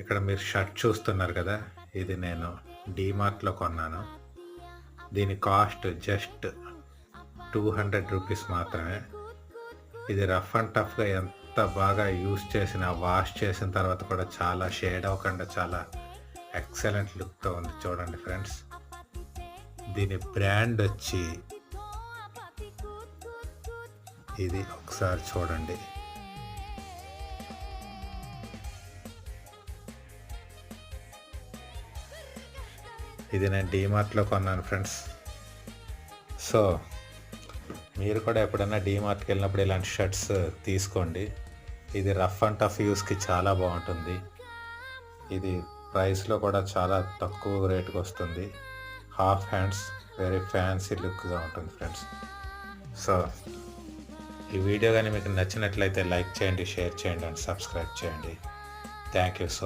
ఇక్కడ మీరు షర్ట్ చూస్తున్నారు కదా, ఇది నేను డీమార్ట్లో కొన్నాను. దీని కాస్ట్ జస్ట్ 200 రూపీస్ మాత్రమే. ఇది రఫ్ అండ్ టఫ్గా ఎంత బాగా యూస్ చేసినా, వాష్ చేసిన తర్వాత కూడా చాలా షేడ్ అవ్వకుండా చాలా ఎక్సలెంట్ లుక్తో ఉంది. చూడండి ఫ్రెండ్స్, దీని బ్రాండ్ వచ్చి ఇది, ఒకసారి చూడండి. ఇది నేను డీమార్ట్లో కొన్నాను ఫ్రెండ్స్. సో మీరు కూడా ఎప్పుడైనా డీమార్ట్కి వెళ్ళినప్పుడు ఇలాంటి షర్ట్స్ తీసుకోండి. ఇది రఫ్ అండ్ టఫ్ యూస్కి చాలా బాగుంటుంది. ఇది ప్రైస్లో కూడా చాలా తక్కువ రేటుకి వస్తుంది. హాఫ్ హ్యాండ్స్, వెరీ ఫ్యాన్సీ లుక్గా ఉంటుంది ఫ్రెండ్స్. సో ఈ వీడియో కానీ మీకు నచ్చినట్లయితే లైక్ చేయండి, షేర్ చేయండి అండ్ సబ్స్క్రైబ్ చేయండి. Thank you so much.